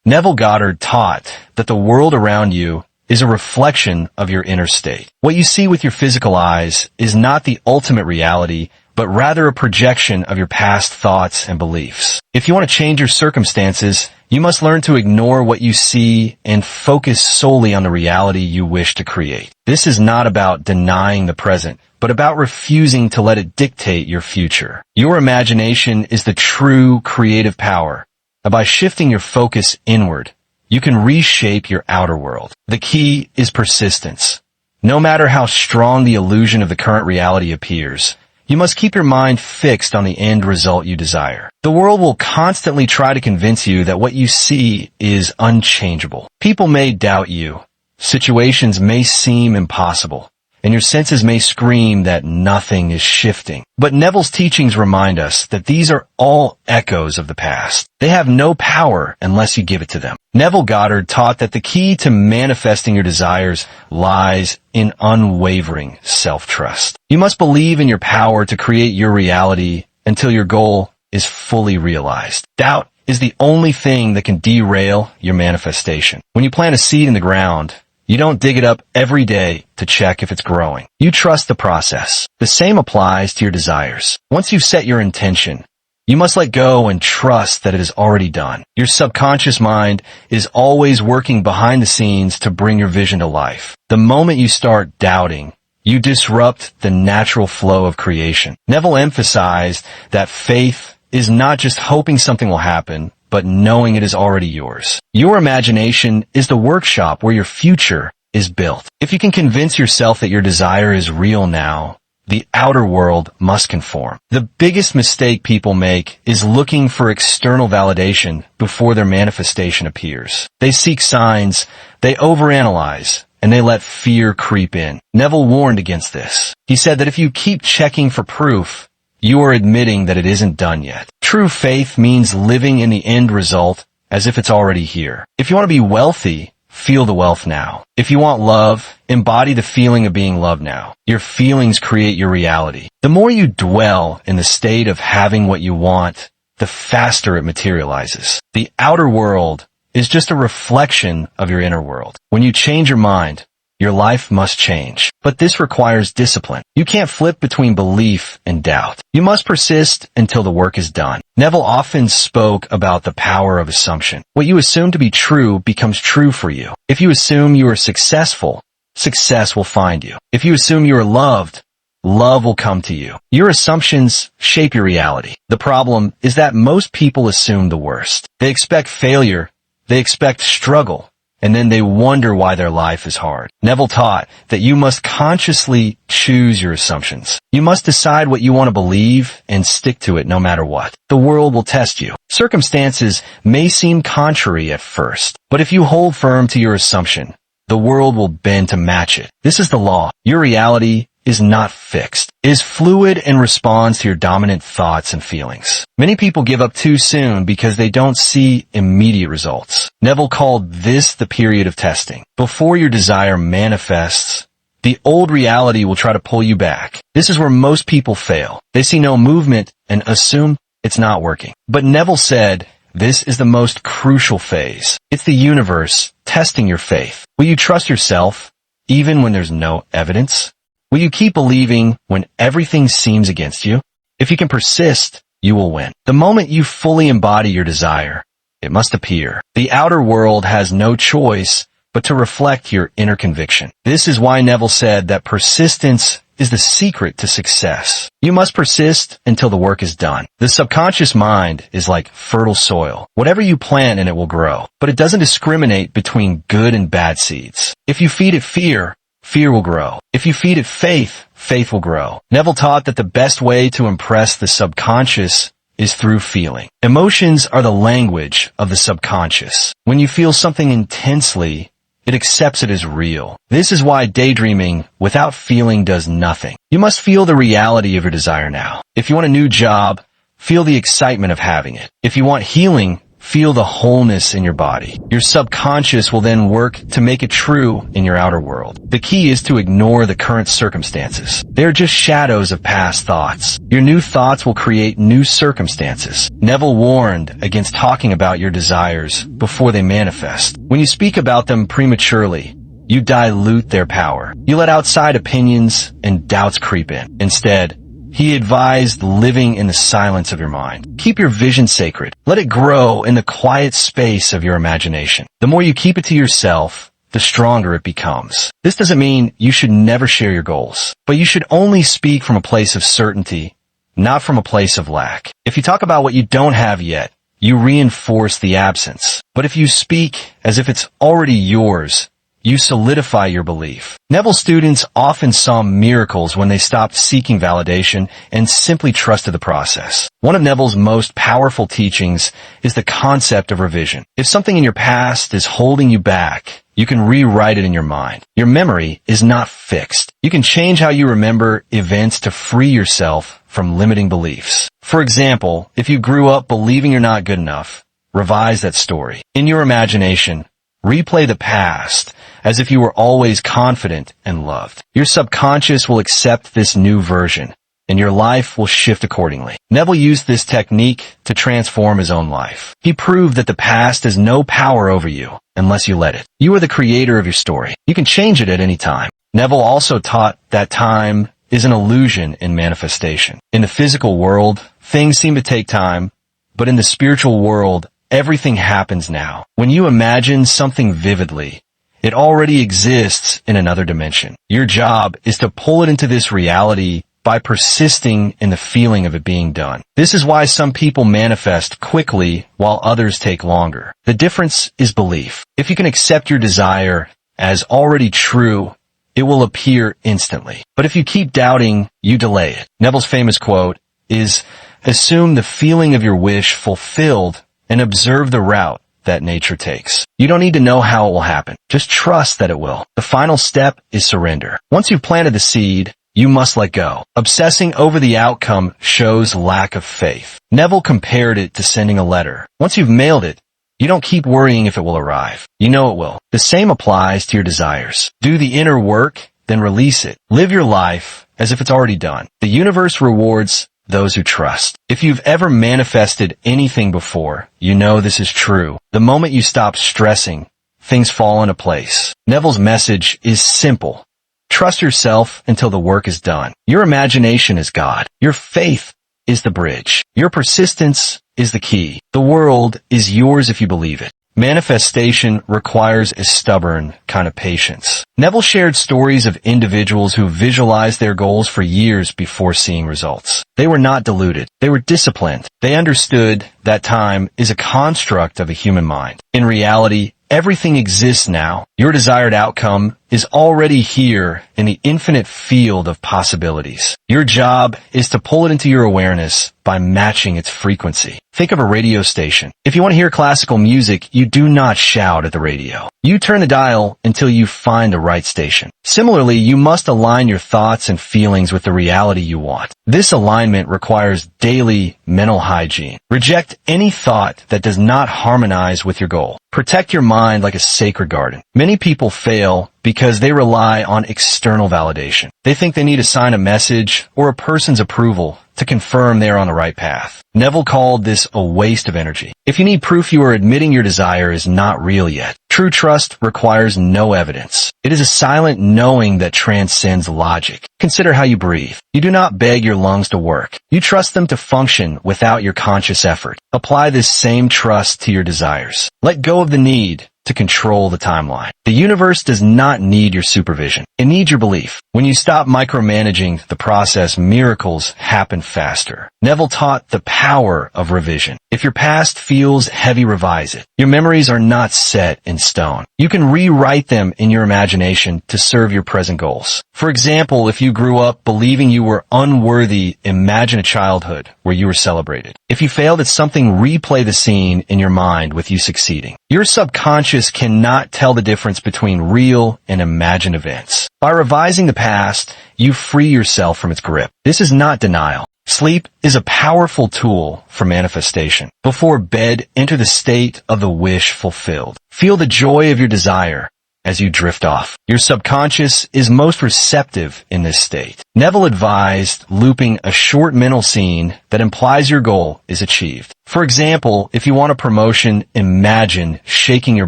Neville Goddard taught that the world around you is a reflection of your inner state. What you see with your physical eyes is not the ultimate reality, but rather a projection of your past thoughts and beliefs. If you want to change your circumstances, you must learn to ignore what you see and focus solely on the reality you wish to create. This is not about denying the present, but about refusing to let it dictate your future. Your imagination is the true creative power, and by shifting your focus inward, you can reshape your outer world. The key is persistence. No matter how strong the illusion of the current reality appears, you must keep your mind fixed on the end result you desire. The world will constantly try to convince you that what you see is unchangeable. People may doubt you. Situations may seem impossible, and your senses may scream that nothing is shifting. But Neville's teachings remind us that these are all echoes of the past. They have no power unless you give it to them. Neville Goddard taught that the key to manifesting your desires lies in unwavering self-trust. You must believe in your power to create your reality until your goal is fully realized. Doubt is the only thing that can derail your manifestation. When you plant a seed in the ground, you don't dig it up every day to check if it's growing. You trust the process. The same applies to your desires. Once you've set your intention, you must let go and trust that it is already done. Your subconscious mind is always working behind the scenes to bring your vision to life. The moment you start doubting, you disrupt the natural flow of creation. Neville emphasized that faith is not just hoping something will happen, but knowing it is already yours. Your imagination is the workshop where your future is built. If you can convince yourself that your desire is real now, the outer world must conform. The biggest mistake people make is looking for external validation before their manifestation appears. They seek signs, they overanalyze, and they let fear creep in. Neville warned against this. He said that if you keep checking for proof, you are admitting that it isn't done yet. True faith means living in the end result as if it's already here. If you want to be wealthy, feel the wealth now. If you want love, embody the feeling of being loved now. Your feelings create your reality. The more you dwell in the state of having what you want, the faster it materializes. The outer world is just a reflection of your inner world. When you change your mind, your life must change. But this requires discipline. You can't flip between belief and doubt. You must persist until the work is done. Neville often spoke about the power of assumption. What you assume to be true becomes true for you. If you assume you are successful, success will find you. If you assume you are loved, love will come to you. Your assumptions shape your reality. The problem is that most people assume the worst. They expect failure, they expect struggle, and then they wonder why their life is hard. Neville taught that you must consciously choose your assumptions. You must decide what you want to believe and stick to it no matter what. The world will test you. Circumstances may seem contrary at first, but if you hold firm to your assumption, the world will bend to match it. This is the law. Your reality is not fixed. It is fluid and responds to your dominant thoughts and feelings. Many people give up too soon because they don't see immediate results. Neville called this the period of testing. Before your desire manifests, the old reality will try to pull you back. This is where most people fail. They see no movement and assume it's not working. But Neville said, this is the most crucial phase. It's the universe testing your faith. Will you trust yourself even when there's no evidence? Will you keep believing when everything seems against you? If you can persist, you will win. The moment you fully embody your desire, it must appear. The outer world has no choice but to reflect your inner conviction. This is why Neville said that persistence is the secret to success. You must persist until the work is done. The subconscious mind is like fertile soil. Whatever you plant in it will grow, but it doesn't discriminate between good and bad seeds. If you feed it fear, fear will grow. If you feed it faith, faith will grow. Neville taught that the best way to impress the subconscious is through feeling. Emotions are the language of the subconscious. When you feel something intensely, it accepts it as real. This is why daydreaming without feeling does nothing. You must feel the reality of your desire now. If you want a new job, feel the excitement of having it. If you want healing, feel the wholeness in your body. Your subconscious will then work to make it true in your outer world. The key is to ignore the current circumstances. They are just shadows of past thoughts. Your new thoughts will create new circumstances. Neville warned against talking about your desires before they manifest. When you speak about them prematurely, you dilute their power. You let outside opinions and doubts creep in. Instead, he advised living in the silence of your mind. Keep your vision sacred. Let it grow in the quiet space of your imagination. The more you keep it to yourself, the stronger it becomes. This doesn't mean you should never share your goals, but you should only speak from a place of certainty, not from a place of lack. If you talk about what you don't have yet, you reinforce the absence. But if you speak as if it's already yours, you solidify your belief. Neville students often saw miracles when they stopped seeking validation and simply trusted the process. One of Neville's most powerful teachings is the concept of revision. If something in your past is holding you back, you can rewrite it in your mind. Your memory is not fixed. You can change how you remember events to free yourself from limiting beliefs. For example, if you grew up believing you're not good enough, revise that story. In your imagination, replay the past as if you were always confident and loved. Your subconscious will accept this new version, and your life will shift accordingly. Neville used this technique to transform his own life. He proved that the past has no power over you unless you let it. You are the creator of your story. You can change it at any time. Neville also taught that time is an illusion in manifestation. In the physical world, things seem to take time, but in the spiritual world, everything happens now. When you imagine something vividly, it already exists in another dimension. Your job is to pull it into this reality by persisting in the feeling of it being done. This is why some people manifest quickly while others take longer. The difference is belief. If you can accept your desire as already true, it will appear instantly. But if you keep doubting, you delay it. Neville's famous quote is, "Assume the feeling of your wish fulfilled and observe the route that nature takes." You don't need to know how it will happen. Just trust that it will. The final step is surrender. Once you've planted the seed, you must let go. Obsessing over the outcome shows lack of faith. Neville compared it to sending a letter. Once you've mailed it, you don't keep worrying if it will arrive. You know it will. The same applies to your desires. Do the inner work, then release it. Live your life as if it's already done. The universe rewards those who trust. If you've ever manifested anything before, you know this is true. The moment you stop stressing, things fall into place. Neville's message is simple. Trust yourself until the work is done. Your imagination is God. Your faith is the bridge. Your persistence is the key. The world is yours if you believe it. Manifestation requires a stubborn kind of patience. Neville shared stories of individuals who visualized their goals for years before seeing results. They were not deluded. They were disciplined. They understood that time is a construct of a human mind. In reality, everything exists now. Your desired outcome is already here in the infinite field of possibilities. Your job is to pull it into your awareness by matching its frequency. Think of a radio station. If you want to hear classical music, you do not shout at the radio. You turn the dial until you find the right station. Similarly, you must align your thoughts and feelings with the reality you want. This alignment requires daily mental hygiene. Reject any thought that does not harmonize with your goal. Protect your mind like a sacred garden. Many people fail because they rely on external validation. They think they need to sign a message or a person's approval to confirm they are on the right path. Neville called this a waste of energy. If you need proof you are admitting your desire is not real yet. True trust requires no evidence. It is a silent knowing that transcends logic. Consider how you breathe. You do not beg your lungs to work. You trust them to function without your conscious effort. Apply this same trust to your desires. Let go of the need to control the timeline. The universe does not need your supervision. It needs your belief. When you stop micromanaging the process, miracles happen faster. Neville taught the power of revision. If your past feels heavy, revise it. Your memories are not set in stone. You can rewrite them in your imagination to serve your present goals. For example, if you grew up believing you were unworthy, imagine a childhood where you were celebrated. If you failed at something, replay the scene in your mind with you succeeding. Your subconscious cannot tell the difference between real and imagined events. By revising the past, you free yourself from its grip. This is not denial. Sleep is a powerful tool for manifestation. Before bed, enter the state of the wish fulfilled. Feel the joy of your desire as you drift off. Your subconscious is most receptive in this state. Neville advised looping a short mental scene that implies your goal is achieved. For example, if you want a promotion, imagine shaking your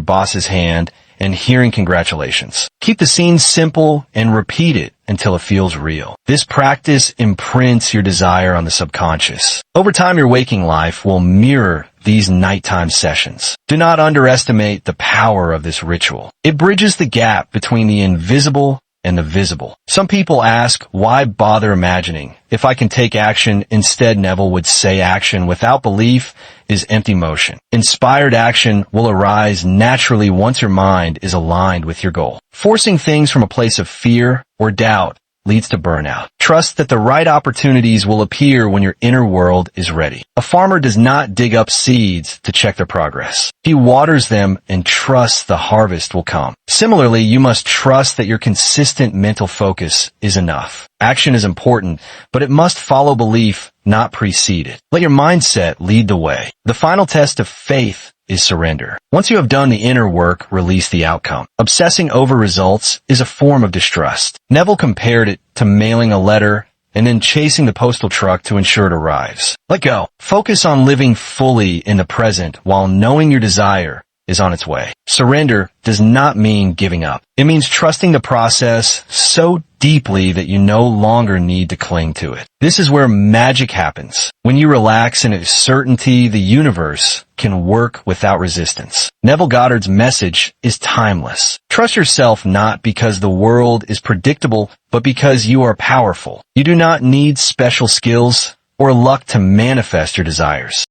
boss's hand and hearing congratulations. Keep the scene simple and repeat it until it feels real. This practice imprints your desire on the subconscious. Over time, your waking life will mirror these nighttime sessions. Do not underestimate the power of this ritual. It bridges the gap between the invisible and the visible. Some people ask, why bother imagining? If I can take action, instead Neville would say action without belief is empty motion. Inspired action will arise naturally once your mind is aligned with your goal. Forcing things from a place of fear or doubt leads to burnout. Trust that the right opportunities will appear when your inner world is ready. A farmer does not dig up seeds to check their progress. He waters them and trusts the harvest will come. Similarly, you must trust that your consistent mental focus is enough. Action is important, but it must follow belief, not precede it. Let your mindset lead the way. The final test of faith is surrender. Once you have done the inner work, release the outcome. Obsessing over results is a form of distrust. Neville compared it to mailing a letter and then chasing the postal truck to ensure it arrives. Let go. Focus on living fully in the present while knowing your desire is on its way. Surrender does not mean giving up. It means trusting the process so deeply that you no longer need to cling to it. This is where magic happens. When you relax in certainty, the universe can work without resistance. Neville Goddard's message is timeless. Trust yourself not because the world is predictable, but because you are powerful. You do not need special skills or luck to manifest your desires.